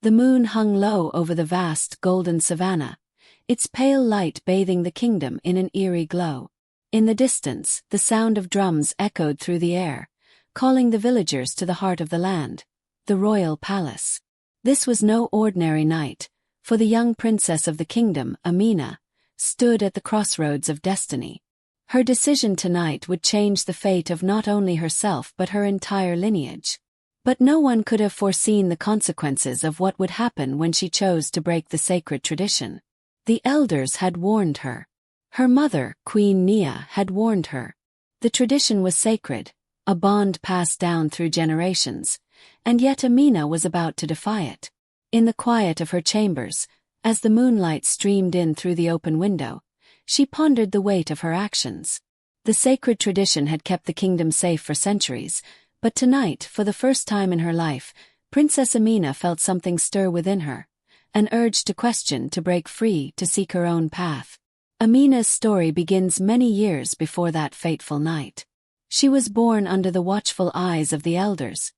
The moon hung low over the vast golden savanna, its pale light bathing the kingdom in an eerie glow. In the distance, the sound of drums echoed through the air, calling the villagers to the heart of the land, the royal palace. This was no ordinary night, for the young princess of the kingdom, Amina, stood at the crossroads of destiny. Her decision tonight would change the fate of not only herself but her entire lineage. But no one could have foreseen the consequences of what would happen when she chose to break the sacred tradition. The elders had warned her. Her mother, Queen Nia, had warned her. The tradition was sacred, a bond passed down through generations, and yet Amina was about to defy it. In the quiet of her chambers, as the moonlight streamed in through the open window, she pondered the weight of her actions. The sacred tradition had kept the kingdom safe for centuries, but tonight, for the first time in her life, Princess Amina felt something stir within her, an urge to question, to break free, to seek her own path. Amina's story begins many years before that fateful night. She was born under the watchful eyes of the elders,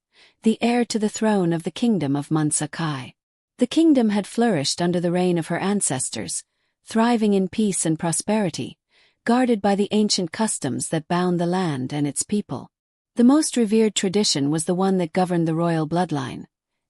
the heir to the throne of the Kingdom of Mansa Kai. The kingdom had flourished under the reign of her ancestors, thriving in peace and prosperity, guarded by the ancient customs that bound the land and its people. The most revered tradition was the one that governed the royal bloodline.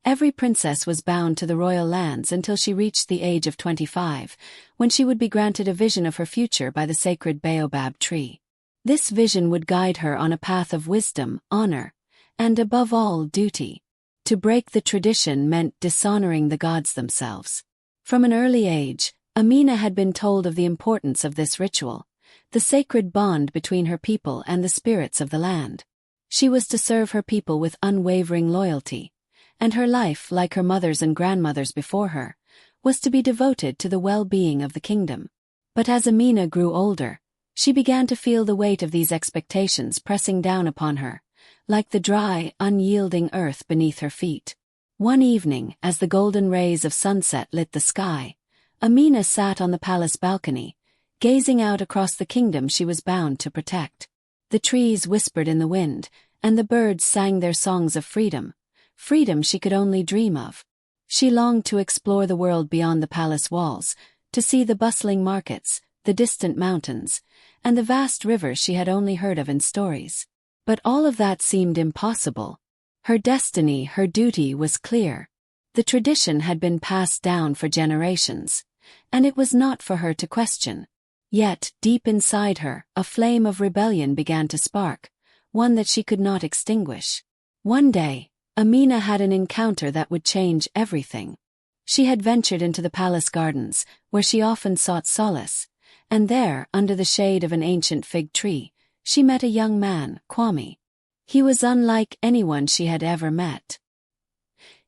Every princess was bound to the royal lands until she reached the age of 25, when she would be granted a vision of her future by the sacred baobab tree. This vision would guide her on a path of wisdom, honor, and above all, duty. To break the tradition meant dishonoring the gods themselves. From an early age, Amina had been told of the importance of this ritual, the sacred bond between her people and the spirits of the land. She was to serve her people with unwavering loyalty, and her life, like her mother's and grandmother's before her, was to be devoted to the well-being of the kingdom. But as Amina grew older, she began to feel the weight of these expectations pressing down upon her, like the dry, unyielding earth beneath her feet. One evening, as the golden rays of sunset lit the sky, Amina sat on the palace balcony, gazing out across the kingdom she was bound to protect. The trees whispered in the wind, and the birds sang their songs of freedom, freedom she could only dream of. She longed to explore the world beyond the palace walls, to see the bustling markets, the distant mountains, and the vast rivers she had only heard of in stories. But all of that seemed impossible. Her destiny, her duty was clear. The tradition had been passed down for generations, and it was not for her to question. Yet, deep inside her, a flame of rebellion began to spark, one that she could not extinguish. One day, Amina had an encounter that would change everything. She had ventured into the palace gardens, where she often sought solace, and there, under the shade of an ancient fig tree, she met a young man, Kwame. He was unlike anyone she had ever met.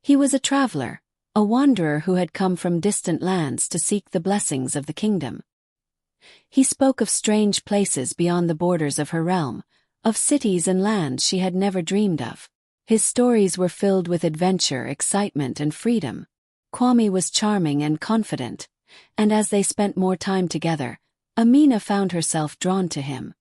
He was a traveler, a wanderer who had come from distant lands to seek the blessings of the kingdom. He spoke of strange places beyond the borders of her realm, of cities and lands she had never dreamed of. His stories were filled with adventure, excitement, and freedom. Kwame was charming and confident, and as they spent more time together, Amina found herself drawn to him.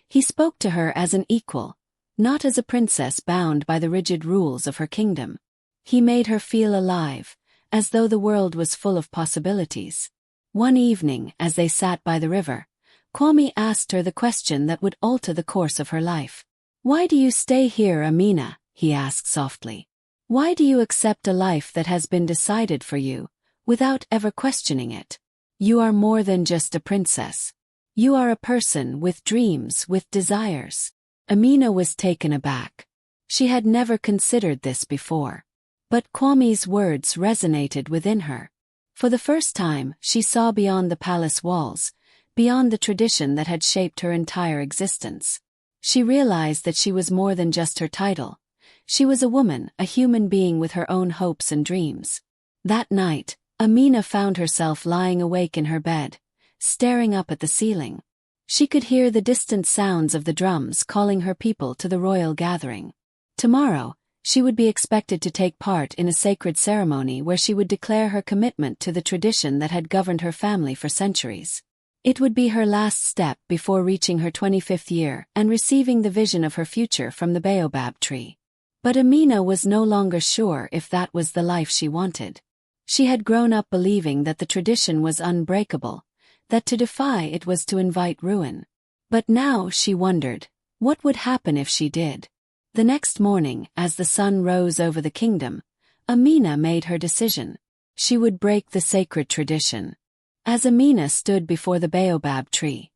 He spoke to her as an equal, not as a princess bound by the rigid rules of her kingdom. He made her feel alive, as though the world was full of possibilities. One evening, as they sat by the river, Kwame asked her the question that would alter the course of her life. "Why do you stay here, Amina?" he asked softly. "Why do you accept a life that has been decided for you, without ever questioning it? You are more than just a princess. You are a person with dreams, with desires." Amina was taken aback. She had never considered this before. But Kwame's words resonated within her. For the first time, she saw beyond the palace walls, beyond the tradition that had shaped her entire existence. She realized that she was more than just her title. She was a woman, a human being with her own hopes and dreams. That night, Amina found herself lying awake in her bed, staring up at the ceiling. She could hear the distant sounds of the drums calling her people to the royal gathering. Tomorrow, she would be expected to take part in a sacred ceremony where she would declare her commitment to the tradition that had governed her family for centuries. It would be her last step before reaching her 25th year and receiving the vision of her future from the baobab tree. But Amina was no longer sure if that was the life she wanted. She had grown up believing that the tradition was unbreakable, that to defy it was to invite ruin. But now she wondered, what would happen if she did? The next morning, as the sun rose over the kingdom, Amina made her decision. She would break the sacred tradition. As Amina stood before the baobab tree,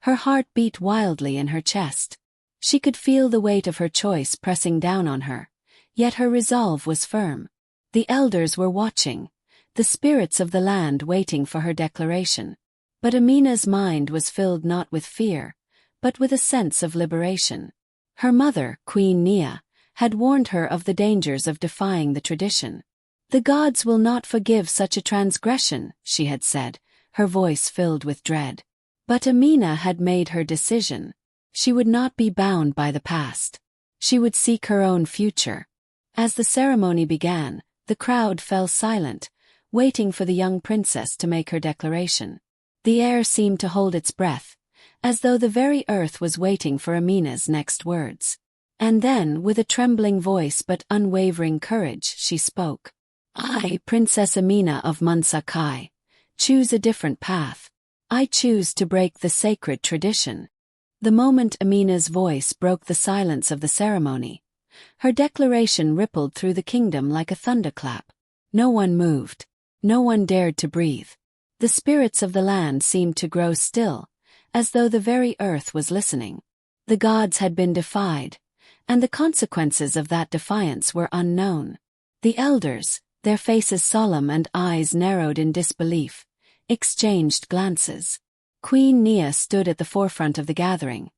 her heart beat wildly in her chest. She could feel the weight of her choice pressing down on her, yet her resolve was firm. The elders were watching, the spirits of the land waiting for her declaration. But Amina's mind was filled not with fear, but with a sense of liberation. Her mother, Queen Nia, had warned her of the dangers of defying the tradition. "The gods will not forgive such a transgression," she had said, her voice filled with dread. But Amina had made her decision. She would not be bound by the past. She would seek her own future. As the ceremony began, the crowd fell silent, waiting for the young princess to make her declaration. The air seemed to hold its breath, as though the very earth was waiting for Amina's next words. And then, with a trembling voice but unwavering courage, she spoke. "I, Princess Amina of Munsakai, choose a different path. I choose to break the sacred tradition." The moment Amina's voice broke the silence of the ceremony, her declaration rippled through the kingdom like a thunderclap. No one moved. No one dared to breathe. The spirits of the land seemed to grow still, as though the very earth was listening. The gods had been defied, and the consequences of that defiance were unknown. The elders, their faces solemn and eyes narrowed in disbelief, exchanged glances. Queen Nia stood at the forefront of the gathering,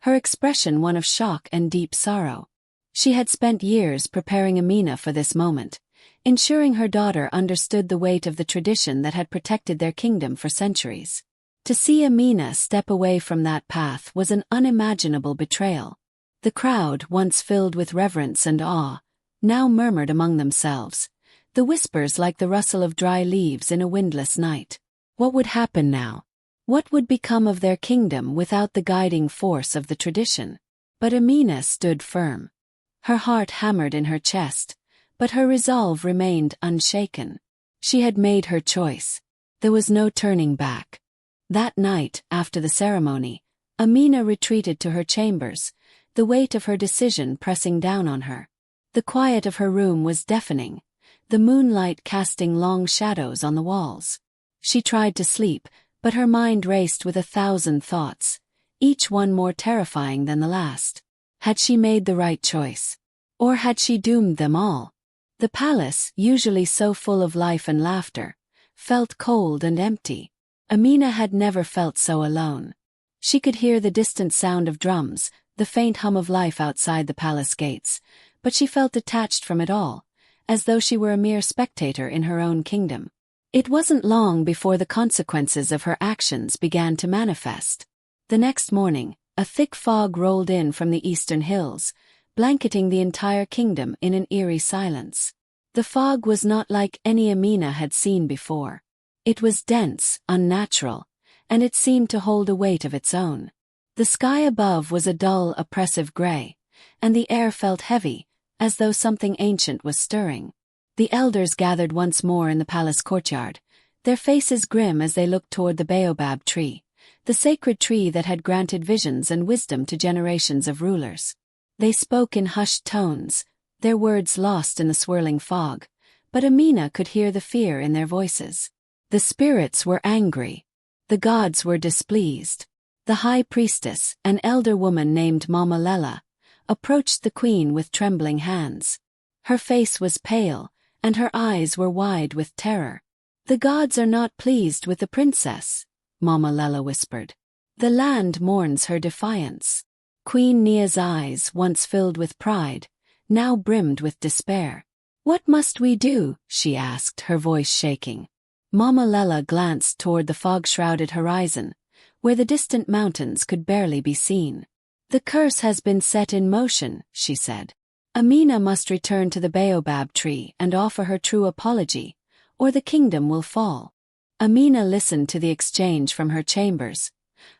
her expression one of shock and deep sorrow. She had spent years preparing Amina for this moment, ensuring her daughter understood the weight of the tradition that had protected their kingdom for centuries. To see Amina step away from that path was an unimaginable betrayal. The crowd, once filled with reverence and awe, now murmured among themselves, the whispers like the rustle of dry leaves in a windless night. What would happen now? What would become of their kingdom without the guiding force of the tradition? But Amina stood firm. Her heart hammered in her chest, but her resolve remained unshaken. She had made her choice. There was no turning back. That night, after the ceremony, Amina retreated to her chambers, the weight of her decision pressing down on her. The quiet of her room was deafening, the moonlight casting long shadows on the walls. She tried to sleep, but her mind raced with 1,000 thoughts, each one more terrifying than the last. Had she made the right choice? Or had she doomed them all? The palace, usually so full of life and laughter, felt cold and empty. Amina had never felt so alone. She could hear the distant sound of drums, the faint hum of life outside the palace gates, but she felt detached from it all, as though she were a mere spectator in her own kingdom. It wasn't long before the consequences of her actions began to manifest. The next morning, a thick fog rolled in from the eastern hills, blanketing the entire kingdom in an eerie silence. The fog was not like any Amina had seen before. It was dense, unnatural, and it seemed to hold a weight of its own. The sky above was a dull, oppressive gray, and the air felt heavy, as though something ancient was stirring. The elders gathered once more in the palace courtyard, their faces grim as they looked toward the baobab tree, the sacred tree that had granted visions and wisdom to generations of rulers. They spoke in hushed tones, their words lost in the swirling fog, but Amina could hear the fear in their voices. The spirits were angry. The gods were displeased. The high priestess, an elder woman named Mama Lela, approached the queen with trembling hands. Her face was pale, and her eyes were wide with terror. "The gods are not pleased with the princess," Mama Lela whispered. "The land mourns her defiance." Queen Nia's eyes, once filled with pride, now brimmed with despair. "What must we do?" she asked, her voice shaking. Mama Lela glanced toward the fog-shrouded horizon, where the distant mountains could barely be seen. "The curse has been set in motion," she said. "Amina must return to the baobab tree and offer her true apology, or the kingdom will fall." Amina listened to the exchange from her chambers,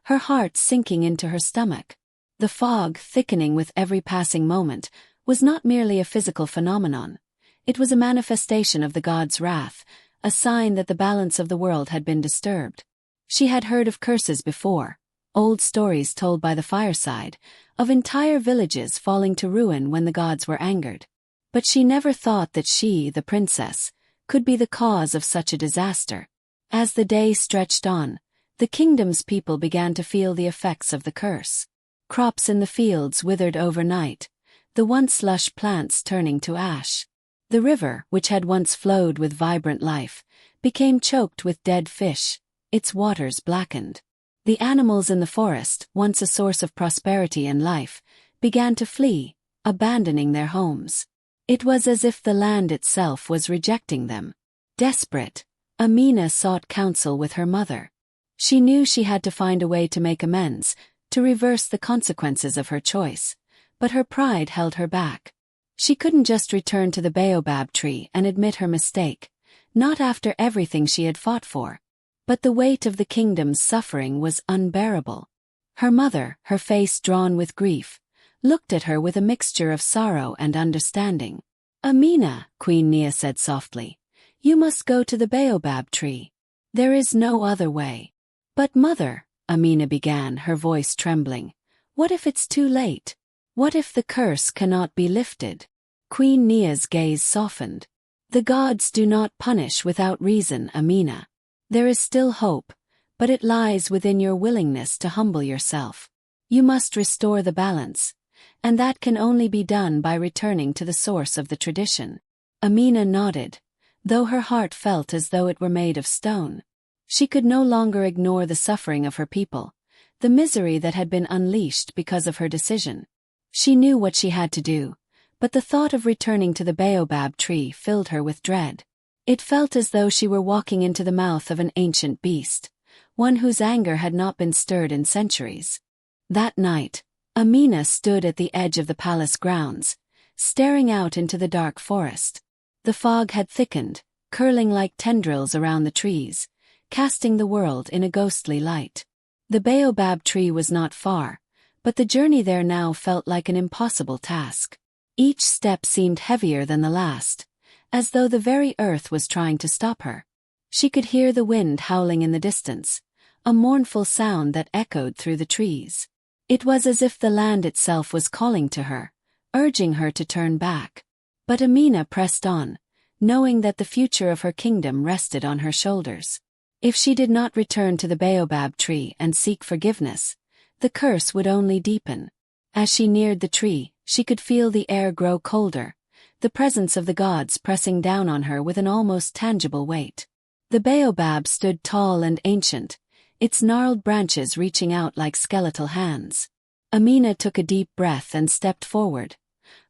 her heart sinking into her stomach. The fog, thickening with every passing moment, was not merely a physical phenomenon. It was a manifestation of the god's wrath, a sign that the balance of the world had been disturbed. She had heard of curses before, old stories told by the fireside, of entire villages falling to ruin when the gods were angered. But she never thought that she, the princess, could be the cause of such a disaster. As the day stretched on, the kingdom's people began to feel the effects of the curse. Crops in the fields withered overnight, the once lush plants turning to ash. The river, which had once flowed with vibrant life, became choked with dead fish, its waters blackened. The animals in the forest, once a source of prosperity and life, began to flee, abandoning their homes. It was as if the land itself was rejecting them. Desperate, Amina sought counsel with her mother. She knew she had to find a way to make amends, to reverse the consequences of her choice, but her pride held her back. She couldn't just return to the baobab tree and admit her mistake, not after everything she had fought for. But the weight of the kingdom's suffering was unbearable. Her mother, her face drawn with grief, looked at her with a mixture of sorrow and understanding. "Amina," Queen Nia said softly, "you must go to the baobab tree. There is no other way." "But mother," Amina began, her voice trembling, "what if it's too late? What if the curse cannot be lifted?" Queen Nia's gaze softened. "The gods do not punish without reason, Amina. There is still hope, but it lies within your willingness to humble yourself. You must restore the balance, and that can only be done by returning to the source of the tradition." Amina nodded, though her heart felt as though it were made of stone. She could no longer ignore the suffering of her people, the misery that had been unleashed because of her decision. She knew what she had to do, but the thought of returning to the baobab tree filled her with dread. It felt as though she were walking into the mouth of an ancient beast, one whose anger had not been stirred in centuries. That night, Amina stood at the edge of the palace grounds, staring out into the dark forest. The fog had thickened, curling like tendrils around the trees, casting the world in a ghostly light. The baobab tree was not far, but the journey there now felt like an impossible task. Each step seemed heavier than the last, as though the very earth was trying to stop her. She could hear the wind howling in the distance, a mournful sound that echoed through the trees. It was as if the land itself was calling to her, urging her to turn back. But Amina pressed on, knowing that the future of her kingdom rested on her shoulders. If she did not return to the baobab tree and seek forgiveness, the curse would only deepen. As she neared the tree, she could feel the air grow colder, the presence of the gods pressing down on her with an almost tangible weight. The baobab stood tall and ancient, its gnarled branches reaching out like skeletal hands. Amina took a deep breath and stepped forward,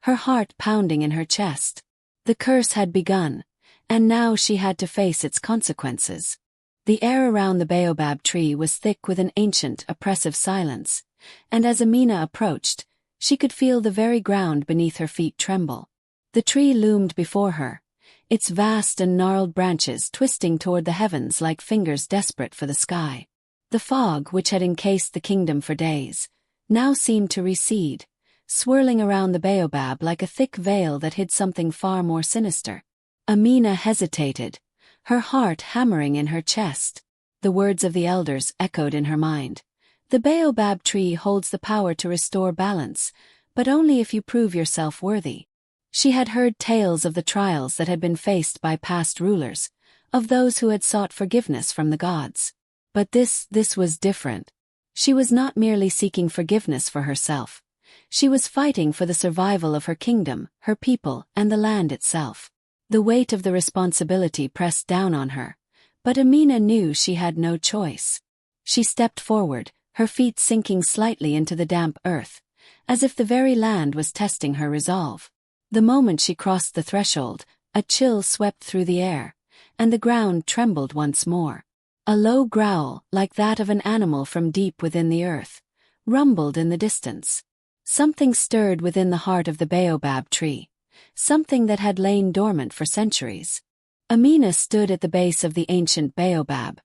her heart pounding in her chest. The curse had begun, and now she had to face its consequences. The air around the baobab tree was thick with an ancient, oppressive silence, and as Amina approached, she could feel the very ground beneath her feet tremble. The tree loomed before her, its vast and gnarled branches twisting toward the heavens like fingers desperate for the sky. The fog, which had encased the kingdom for days, now seemed to recede, swirling around the baobab like a thick veil that hid something far more sinister. Amina hesitated, her heart hammering in her chest. The words of the elders echoed in her mind. The baobab tree holds the power to restore balance, but only if you prove yourself worthy. She had heard tales of the trials that had been faced by past rulers, of those who had sought forgiveness from the gods. But this was different. She was not merely seeking forgiveness for herself. She was fighting for the survival of her kingdom, her people, and the land itself. The weight of the responsibility pressed down on her, but Amina knew she had no choice. She stepped forward, her feet sinking slightly into the damp earth, as if the very land was testing her resolve. The moment she crossed the threshold, a chill swept through the air, and the ground trembled once more. A low growl, like that of an animal from deep within the earth, rumbled in the distance. Something stirred within the heart of the baobab tree, something that had lain dormant for centuries. Amina stood at the base of the ancient baobab,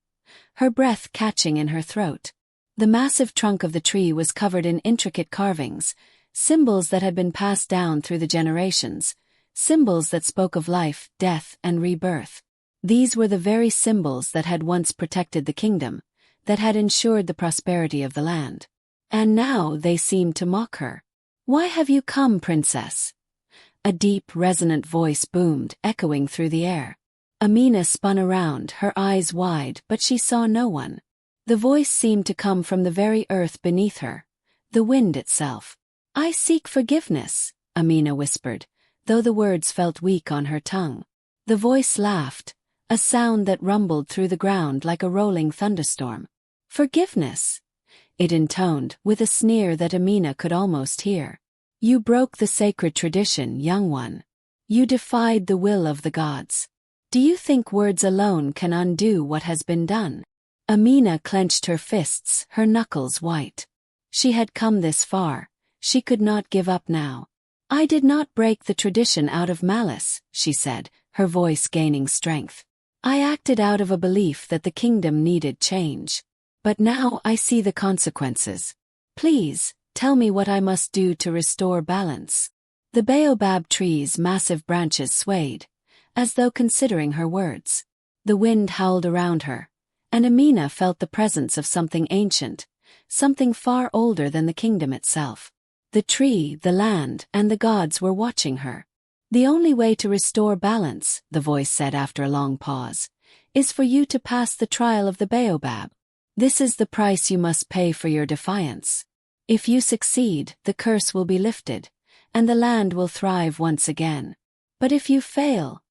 her breath catching in her throat. The massive trunk of the tree was covered in intricate carvings, symbols that had been passed down through the generations, symbols that spoke of life, death, and rebirth. These were the very symbols that had once protected the kingdom, that had ensured the prosperity of the land. And now they seemed to mock her. "Why have you come, princess?" A deep, resonant voice boomed, echoing through the air. Amina spun around, her eyes wide, but she saw no one. The voice seemed to come from the very earth beneath her, the wind itself. "I seek forgiveness," Amina whispered, though the words felt weak on her tongue. The voice laughed, a sound that rumbled through the ground like a rolling thunderstorm. "Forgiveness?" it intoned, with a sneer that Amina could almost hear. "You broke the sacred tradition, young one. You defied the will of the gods. Do you think words alone can undo what has been done?" Amina clenched her fists, her knuckles white. She had come this far, she could not give up now. "I did not break the tradition out of malice," she said, her voice gaining strength. "I acted out of a belief that the kingdom needed change. But now I see the consequences. Please, tell me what I must do to restore balance." The baobab tree's massive branches swayed, as though considering her words. The wind howled around her, and Amina felt the presence of something ancient, something far older than the kingdom itself. The tree, the land, and the gods were watching her. "The only way to restore balance," the voice said after a long pause, "is for you to pass the trial of the baobab. This is the price you must pay for your defiance. If you succeed, the curse will be lifted, and the land will thrive once again. But if you fail—"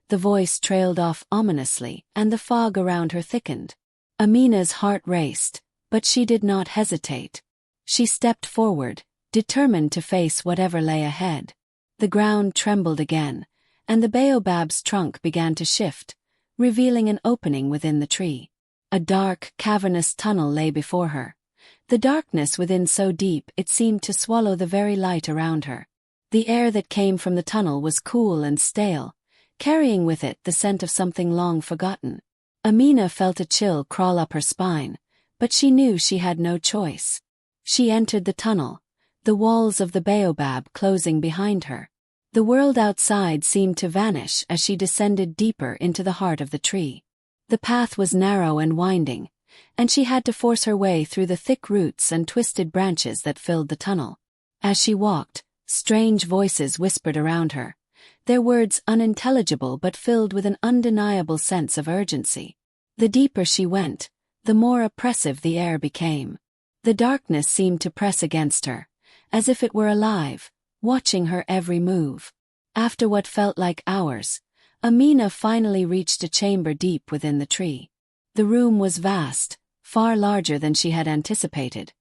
The voice trailed off ominously, and the fog around her thickened. Amina's heart raced, but she did not hesitate. She stepped forward, determined to face whatever lay ahead. The ground trembled again, and the baobab's trunk began to shift, revealing an opening within the tree. A dark, cavernous tunnel lay before her, the darkness within so deep it seemed to swallow the very light around her. The air that came from the tunnel was cool and stale, carrying with it the scent of something long forgotten. Amina felt a chill crawl up her spine, but she knew she had no choice. She entered the tunnel, the walls of the baobab closing behind her. The world outside seemed to vanish as she descended deeper into the heart of the tree. The path was narrow and winding, and she had to force her way through the thick roots and twisted branches that filled the tunnel. As she walked, strange voices whispered around her, their words unintelligible but filled with an undeniable sense of urgency. The deeper she went, the more oppressive the air became. The darkness seemed to press against her, as if it were alive, watching her every move. After what felt like hours, Amina finally reached a chamber deep within the tree. The room was vast, far larger than she had anticipated,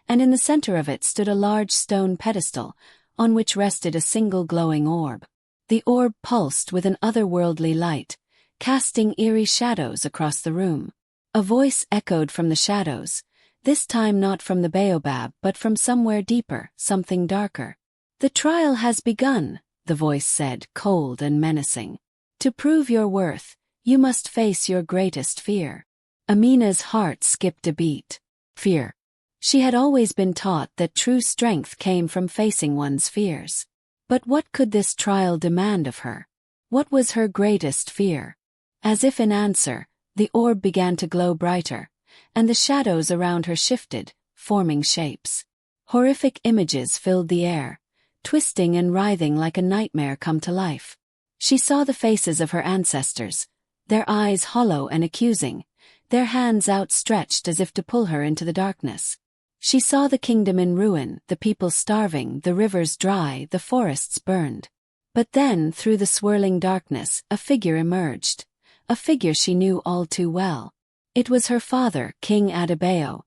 and in the center of it stood a large stone pedestal, on which rested a single glowing orb. The orb pulsed with an otherworldly light, casting eerie shadows across the room. A voice echoed from the shadows, this time not from the baobab but from somewhere deeper, something darker. "The trial has begun," the voice said, cold and menacing. "To prove your worth, you must face your greatest fear." Amina's heart skipped a beat. Fear. She had always been taught that true strength came from facing one's fears. But what could this trial demand of her? What was her greatest fear? As if in answer, the orb began to glow brighter, and the shadows around her shifted, forming shapes. Horrific images filled the air, twisting and writhing like a nightmare come to life. She saw the faces of her ancestors, their eyes hollow and accusing, their hands outstretched as if to pull her into the darkness. She saw the kingdom in ruin, the people starving, the rivers dry, the forests burned. But then, through the swirling darkness, a figure emerged, a figure she knew all too well. It was her father, King Adebayo.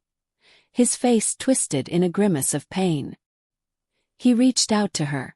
His face twisted in a grimace of pain. He reached out to her,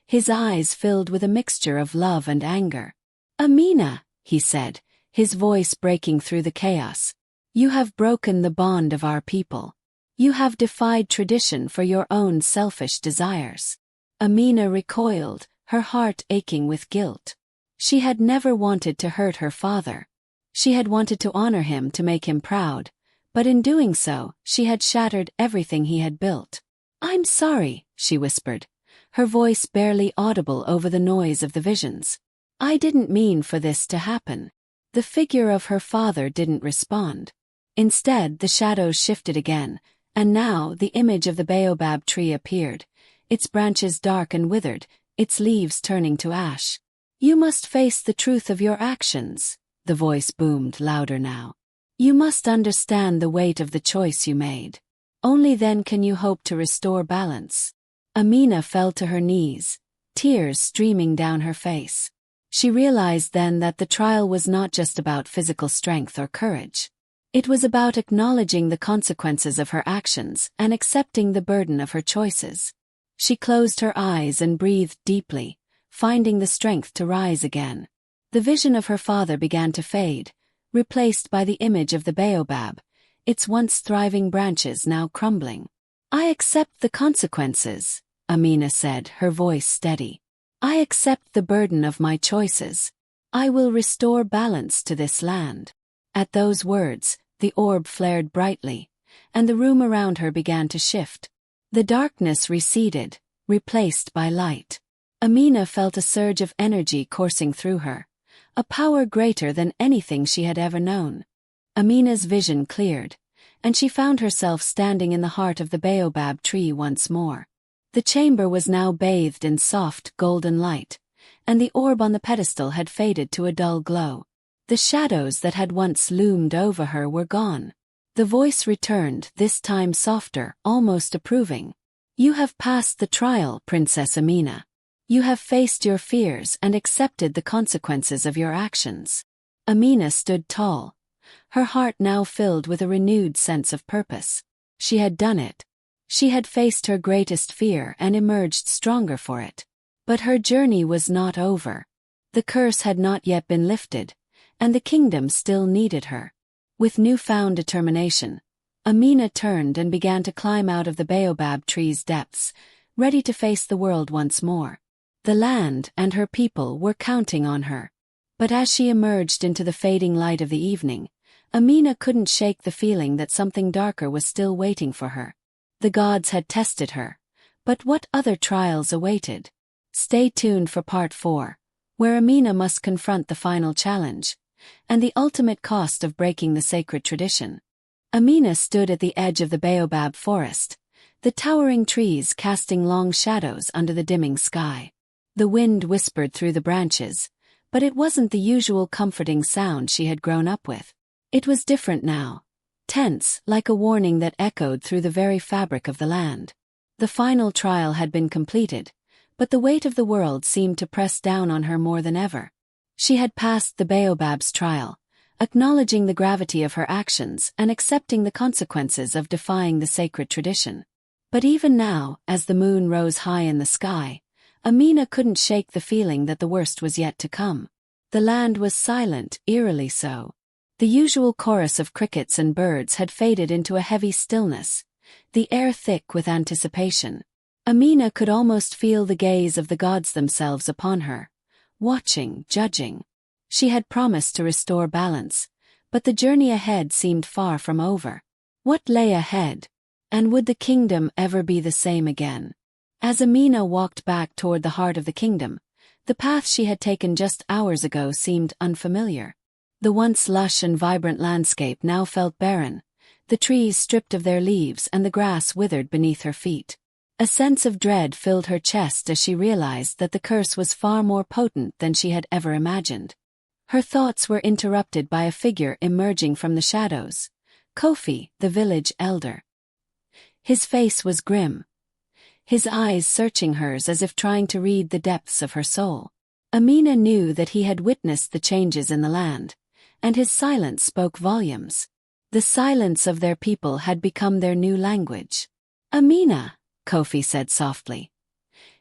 his eyes filled with a mixture of love and anger. "Amina," he said, his voice breaking through the chaos, "you have broken the bond of our people. You have defied tradition for your own selfish desires." Amina recoiled, her heart aching with guilt. She had never wanted to hurt her father. She had wanted to honor him, to make him proud, but in doing so, she had shattered everything he had built. "I'm sorry," she whispered, her voice barely audible over the noise of the visions. I didn't mean for this to happen. The figure of her father didn't respond. Instead, the shadows shifted again, and now the image of the baobab tree appeared, its branches dark and withered, its leaves turning to ash. You must face the truth of your actions, the voice boomed louder now. You must understand the weight of the choice you made. Only then can you hope to restore balance. Amina fell to her knees, tears streaming down her face. She realized then that the trial was not just about physical strength or courage. It was about acknowledging the consequences of her actions and accepting the burden of her choices. She closed her eyes and breathed deeply, finding the strength to rise again. The vision of her father began to fade, replaced by the image of the baobab, its once thriving branches now crumbling. I accept the consequences, Amina said, her voice steady. I accept the burden of my choices. I will restore balance to this land. At those words, the orb flared brightly, and the room around her began to shift. The darkness receded, replaced by light. Amina felt a surge of energy coursing through her, a power greater than anything she had ever known. Amina's vision cleared, and she found herself standing in the heart of the baobab tree once more. The chamber was now bathed in soft, golden light, and the orb on the pedestal had faded to a dull glow. The shadows that had once loomed over her were gone. The voice returned, this time softer, almost approving. You have passed the trial, Princess Amina. You have faced your fears and accepted the consequences of your actions. Amina stood tall, her heart now filled with a renewed sense of purpose. She had done it. She had faced her greatest fear and emerged stronger for it. But her journey was not over. The curse had not yet been lifted, and the kingdom still needed her. With newfound determination, Amina turned and began to climb out of the baobab tree's depths, ready to face the world once more. The land and her people were counting on her. But as she emerged into the fading light of the evening, Amina couldn't shake the feeling that something darker was still waiting for her. The gods had tested her, but what other trials awaited? Stay tuned for part 4, where Amina must confront the final challenge, and the ultimate cost of breaking the sacred tradition. Amina stood at the edge of the baobab forest, the towering trees casting long shadows under the dimming sky. The wind whispered through the branches, but it wasn't the usual comforting sound she had grown up with. It was different now. Tense, like a warning that echoed through the very fabric of the land. The final trial had been completed, but the weight of the world seemed to press down on her more than ever. She had passed the baobab's trial, acknowledging the gravity of her actions and accepting the consequences of defying the sacred tradition. But even now, as the moon rose high in the sky, Amina couldn't shake the feeling that the worst was yet to come. The land was silent, eerily so. The usual chorus of crickets and birds had faded into a heavy stillness, the air thick with anticipation. Amina could almost feel the gaze of the gods themselves upon her, watching, judging. She had promised to restore balance, but the journey ahead seemed far from over. What lay ahead? And would the kingdom ever be the same again? As Amina walked back toward the heart of the kingdom, the path she had taken just hours ago seemed unfamiliar. The once lush and vibrant landscape now felt barren, the trees stripped of their leaves and the grass withered beneath her feet. A sense of dread filled her chest as she realized that the curse was far more potent than she had ever imagined. Her thoughts were interrupted by a figure emerging from the shadows. Kofi, the village elder. His face was grim, his eyes searching hers as if trying to read the depths of her soul. Amina knew that he had witnessed the changes in the land, and his silence spoke volumes. The silence of their people had become their new language. Amina, Kofi said softly,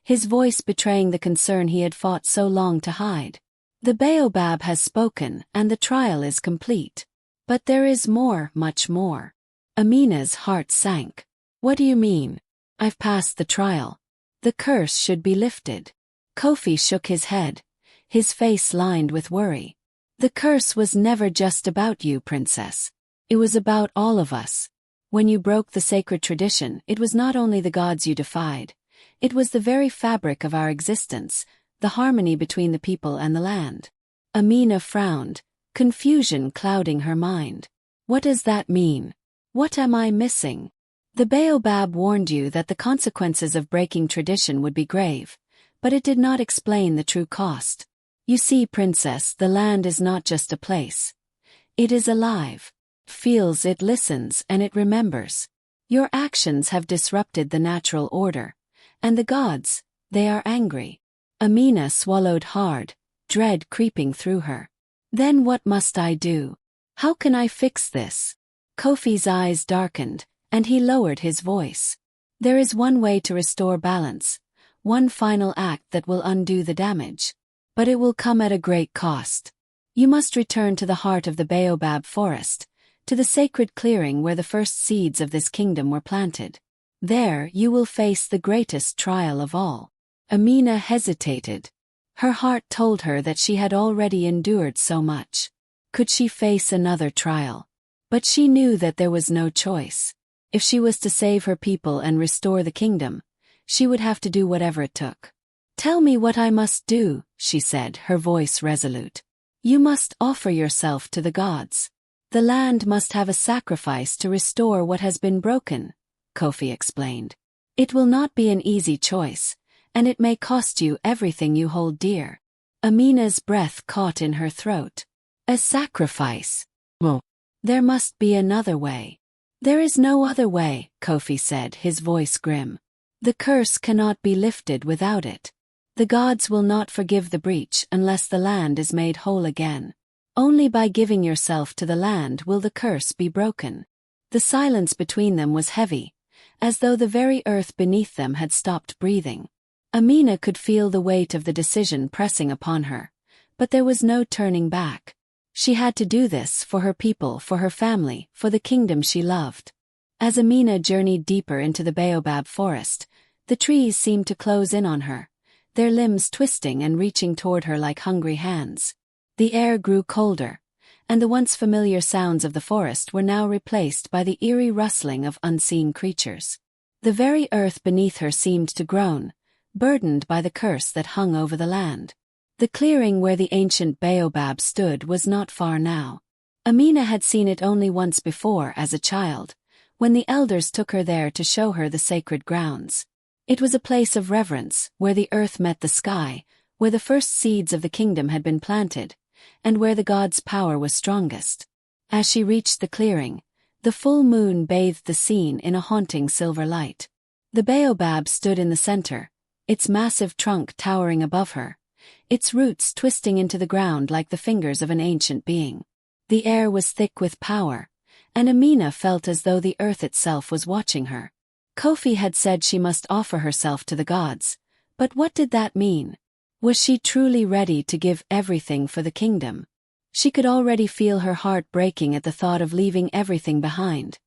his voice betraying the concern he had fought so long to hide. The baobab has spoken and the trial is complete. But there is more, much more. Amina's heart sank. What do you mean? I've passed the trial. The curse should be lifted. Kofi shook his head, his face lined with worry. The curse was never just about you, princess. It was about all of us. When you broke the sacred tradition, it was not only the gods you defied, It was the very fabric of our existence, the harmony between the people and the land. Amina frowned, confusion clouding her mind. What does that mean? What am I missing? The baobab warned you that the consequences of breaking tradition would be grave, but it did not explain the true cost. You see, princess, the land is not just a place. It is alive. It feels, it listens, and it remembers. Your actions have disrupted the natural order, and the gods, they are angry. Amina swallowed hard, dread creeping through her. Then what must I do? How can I fix this? Kofi's eyes darkened, and he lowered his voice. There is one way to restore balance, one final act that will undo the damage. But it will come at a great cost. You must return to the heart of the baobab forest, to the sacred clearing where the first seeds of this kingdom were planted. There you will face the greatest trial of all. Amina hesitated. Her heart told her that she had already endured so much. Could she face another trial? But she knew that there was no choice. If she was to save her people and restore the kingdom, she would have to do whatever it took. Tell me what I must do, she said, her voice resolute. You must offer yourself to the gods. The land must have a sacrifice to restore what has been broken, Kofi explained. It will not be an easy choice, and it may cost you everything you hold dear. Amina's breath caught in her throat. A sacrifice? Well, there must be another way. There is no other way, Kofi said, his voice grim. The curse cannot be lifted without it. The gods will not forgive the breach unless the land is made whole again. Only by giving yourself to the land will the curse be broken. The silence between them was heavy, as though the very earth beneath them had stopped breathing. Amina could feel the weight of the decision pressing upon her, but there was no turning back. She had to do this for her people, for her family, for the kingdom she loved. As Amina journeyed deeper into the baobab forest, the trees seemed to close in on her, their limbs twisting and reaching toward her like hungry hands. The air grew colder, and the once familiar sounds of the forest were now replaced by the eerie rustling of unseen creatures. The very earth beneath her seemed to groan, burdened by the curse that hung over the land. The clearing where the ancient baobab stood was not far now. Amina had seen it only once before as a child, when the elders took her there to show her the sacred grounds. It was a place of reverence, where the earth met the sky, where the first seeds of the kingdom had been planted, and where the gods' power was strongest. As she reached the clearing, the full moon bathed the scene in a haunting silver light. The baobab stood in the center, its massive trunk towering above her, its roots twisting into the ground like the fingers of an ancient being. The air was thick with power, and Amina felt as though the earth itself was watching her. Kofi had said she must offer herself to the gods, but what did that mean? Was she truly ready to give everything for the kingdom? She could already feel her heart breaking at the thought of leaving everything behind.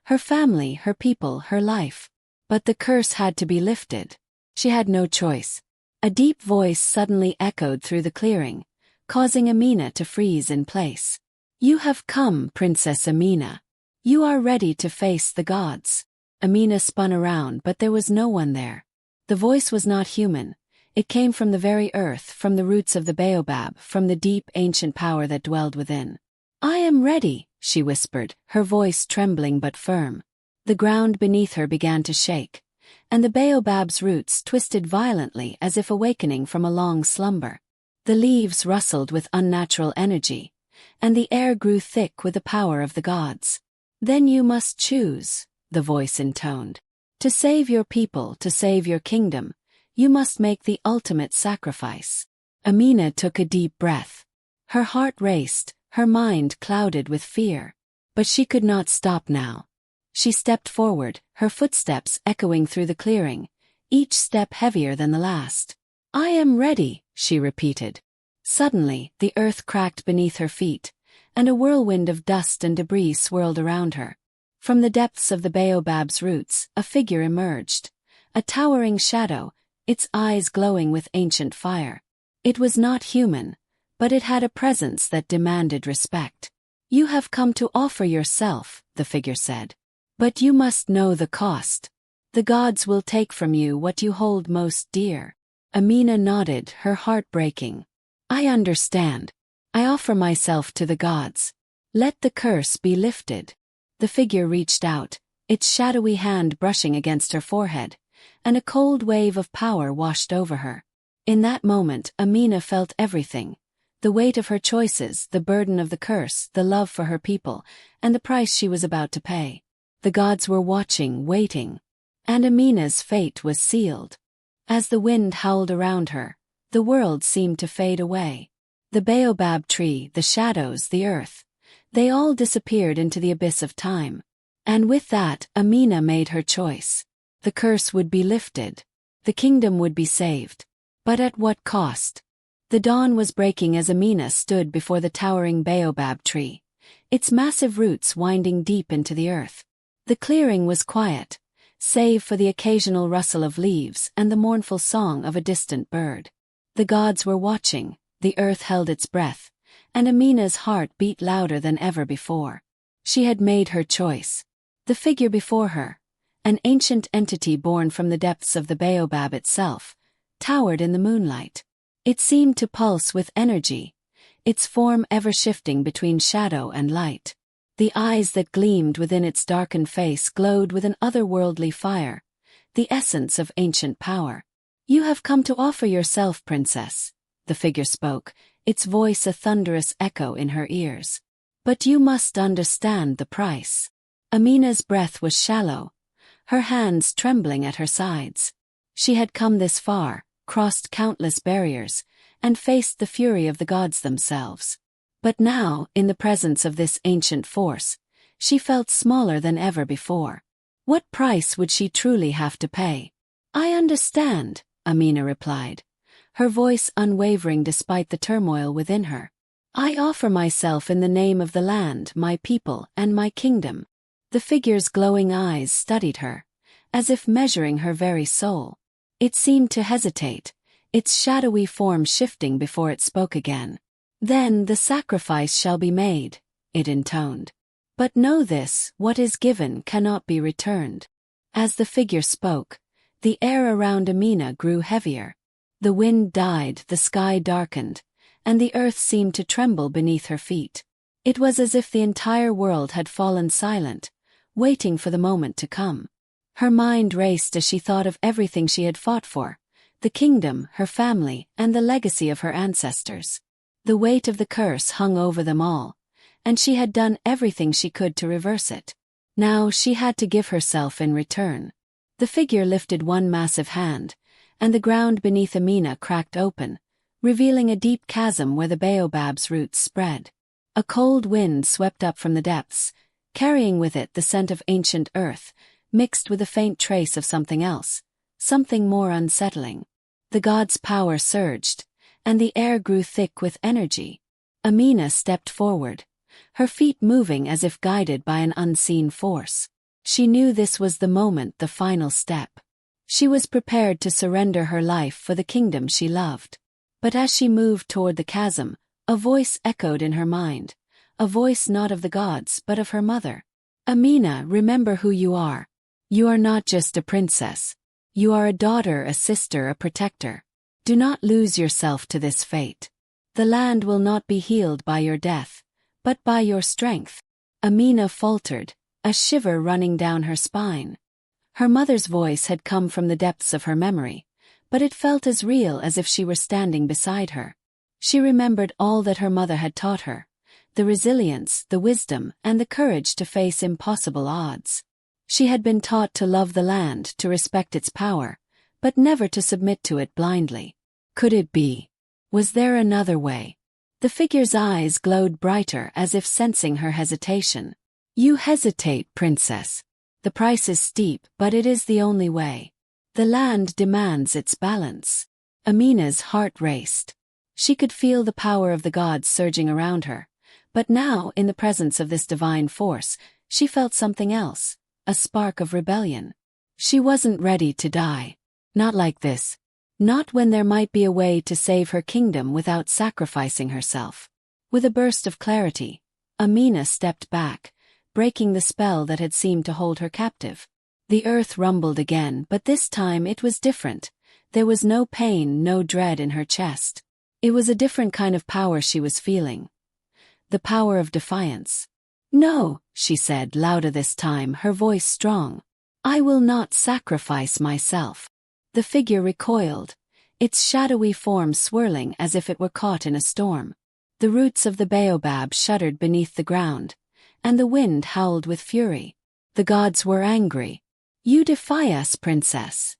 Her family, her people, her life. But the curse had to be lifted. She had no choice. A deep voice suddenly echoed through the clearing, causing Amina to freeze in place. You have come, Princess Amina. You are ready to face the gods. Amina spun around, but there was no one there. The voice was not human. It came from the very earth, from the roots of the baobab, from the deep ancient power that dwelled within. I am ready, she whispered, her voice trembling but firm. The ground beneath her began to shake, and the baobab's roots twisted violently as if awakening from a long slumber. The leaves rustled with unnatural energy, and the air grew thick with the power of the gods. Then you must choose, the voice intoned. To save your people, to save your kingdom, you must make the ultimate sacrifice. Amina took a deep breath. Her heart raced, her mind clouded with fear. But she could not stop now. She stepped forward, her footsteps echoing through the clearing, each step heavier than the last. I am ready, she repeated. Suddenly, the earth cracked beneath her feet, and a whirlwind of dust and debris swirled around her. From the depths of the baobab's roots, a figure emerged, a towering shadow, its eyes glowing with ancient fire. It was not human, but it had a presence that demanded respect. You have come to offer yourself, the figure said. But you must know the cost. The gods will take from you what you hold most dear. Amina nodded, her heart breaking. I understand. I offer myself to the gods. Let the curse be lifted. The figure reached out, its shadowy hand brushing against her forehead, and a cold wave of power washed over her. In that moment, Amina felt everything. The weight of her choices, the burden of the curse, the love for her people, and the price she was about to pay. The gods were watching, waiting. And Amina's fate was sealed. As the wind howled around her, the world seemed to fade away. The baobab tree, the shadows, the earth, they all disappeared into the abyss of time. And with that, Amina made her choice. The curse would be lifted. The kingdom would be saved. But at what cost? The dawn was breaking as Amina stood before the towering baobab tree, its massive roots winding deep into the earth. The clearing was quiet, save for the occasional rustle of leaves and the mournful song of a distant bird. The gods were watching, the earth held its breath, and Amina's heart beat louder than ever before. She had made her choice. The figure before her, an ancient entity born from the depths of the baobab itself, towered in the moonlight. It seemed to pulse with energy, its form ever shifting between shadow and light. The eyes that gleamed within its darkened face glowed with an otherworldly fire, the essence of ancient power. You have come to offer yourself, princess, the figure spoke, its voice a thunderous echo in her ears. But you must understand the price. Amina's breath was shallow, her hands trembling at her sides. She had come this far, crossed countless barriers, and faced the fury of the gods themselves. But now, in the presence of this ancient force, she felt smaller than ever before. What price would she truly have to pay? I understand, Amina replied, her voice unwavering despite the turmoil within her. I offer myself in the name of the land, my people, and my kingdom. The figure's glowing eyes studied her, as if measuring her very soul. It seemed to hesitate, its shadowy form shifting before it spoke again. Then the sacrifice shall be made, it intoned. But know this, what is given cannot be returned. As the figure spoke, the air around Amina grew heavier. The wind died, the sky darkened, and the earth seemed to tremble beneath her feet. It was as if the entire world had fallen silent, waiting for the moment to come. Her mind raced as she thought of everything she had fought for, the kingdom, her family, and the legacy of her ancestors. The weight of the curse hung over them all, and she had done everything she could to reverse it. Now she had to give herself in return. The figure lifted one massive hand, and the ground beneath Amina cracked open, revealing a deep chasm where the baobab's roots spread. A cold wind swept up from the depths, carrying with it the scent of ancient earth, mixed with a faint trace of something else, something more unsettling. The god's power surged, and the air grew thick with energy. Amina stepped forward, her feet moving as if guided by an unseen force. She knew this was the moment, the final step. She was prepared to surrender her life for the kingdom she loved. But as she moved toward the chasm, a voice echoed in her mind, a voice not of the gods but of her mother. Amina, remember who you are. You are not just a princess. You are a daughter, a sister, a protector. Do not lose yourself to this fate. The land will not be healed by your death, but by your strength. Amina faltered, a shiver running down her spine. Her mother's voice had come from the depths of her memory, but it felt as real as if she were standing beside her. She remembered all that her mother had taught her, the resilience, the wisdom, and the courage to face impossible odds. She had been taught to love the land, to respect its power, but never to submit to it blindly. Could it be? Was there another way? The figure's eyes glowed brighter as if sensing her hesitation. You hesitate, princess. The price is steep, but it is the only way. The land demands its balance. Amina's heart raced. She could feel the power of the gods surging around her, but now, in the presence of this divine force, she felt something else, a spark of rebellion. She wasn't ready to die. Not like this. Not when there might be a way to save her kingdom without sacrificing herself. With a burst of clarity, Amina stepped back, breaking the spell that had seemed to hold her captive. The earth rumbled again, but this time it was different. There was no pain, no dread in her chest. It was a different kind of power she was feeling. The power of defiance. "No," she said, louder this time, her voice strong. "I will not sacrifice myself." The figure recoiled, its shadowy form swirling as if it were caught in a storm. The roots of the baobab shuddered beneath the ground, and the wind howled with fury. The gods were angry. "You defy us, princess,"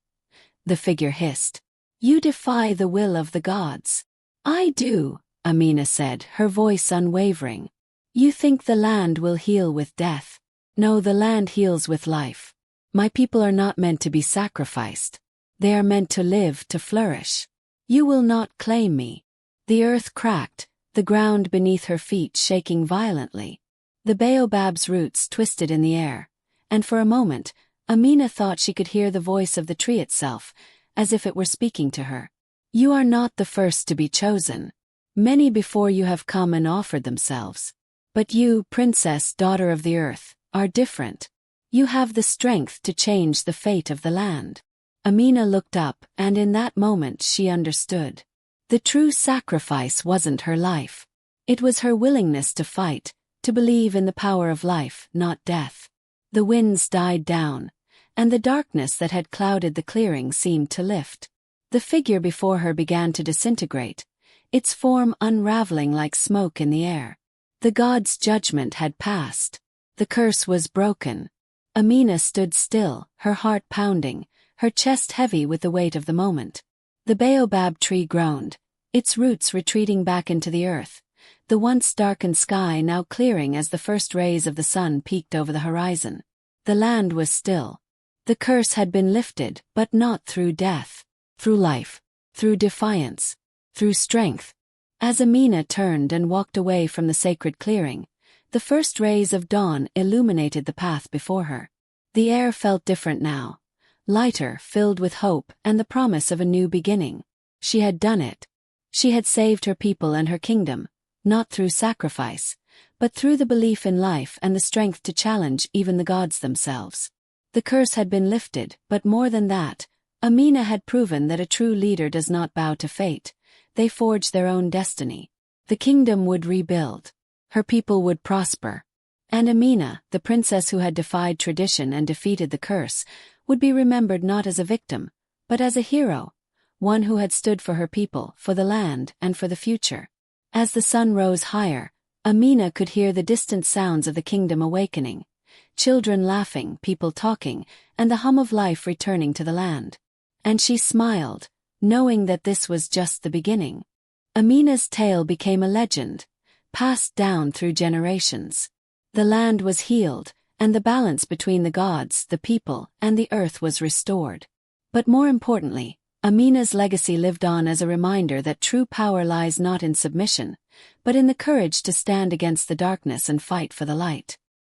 the figure hissed. "You defy the will of the gods." "I do," Amina said, her voice unwavering. "You think the land will heal with death. No, the land heals with life. My people are not meant to be sacrificed. They are meant to live, to flourish. You will not claim me." The earth cracked, the ground beneath her feet shaking violently. The baobab's roots twisted in the air, and for a moment, Amina thought she could hear the voice of the tree itself, as if it were speaking to her. "You are not the first to be chosen. Many before you have come and offered themselves. But you, princess, daughter of the earth, are different. You have the strength to change the fate of the land." Amina looked up, and in that moment she understood. The true sacrifice wasn't her life. It was her willingness to fight, to believe in the power of life, not death. The winds died down, and the darkness that had clouded the clearing seemed to lift. The figure before her began to disintegrate, its form unraveling like smoke in the air. The god's judgment had passed. The curse was broken. Amina stood still, her heart pounding, her chest heavy with the weight of the moment. The baobab tree groaned, its roots retreating back into the earth, the once darkened sky now clearing as the first rays of the sun peeked over the horizon. The land was still. The curse had been lifted, but not through death. Through life. Through defiance. Through strength. As Amina turned and walked away from the sacred clearing, the first rays of dawn illuminated the path before her. The air felt different now. Lighter, filled with hope and the promise of a new beginning. She had done it. She had saved her people and her kingdom, not through sacrifice, but through the belief in life and the strength to challenge even the gods themselves. The curse had been lifted, but more than that, Amina had proven that a true leader does not bow to fate. They forge their own destiny. The kingdom would rebuild. Her people would prosper. And Amina, the princess who had defied tradition and defeated the curse, would be remembered not as a victim, but as a hero, one who had stood for her people, for the land, and for the future. As the sun rose higher, Amina could hear the distant sounds of the kingdom awakening. Children laughing, people talking, and the hum of life returning to the land. And she smiled, knowing that this was just the beginning. Amina's tale became a legend, passed down through generations. The land was healed, and the balance between the gods, the people, and the earth was restored. But more importantly, Amina's legacy lived on as a reminder that true power lies not in submission, but in the courage to stand against the darkness and fight for the light.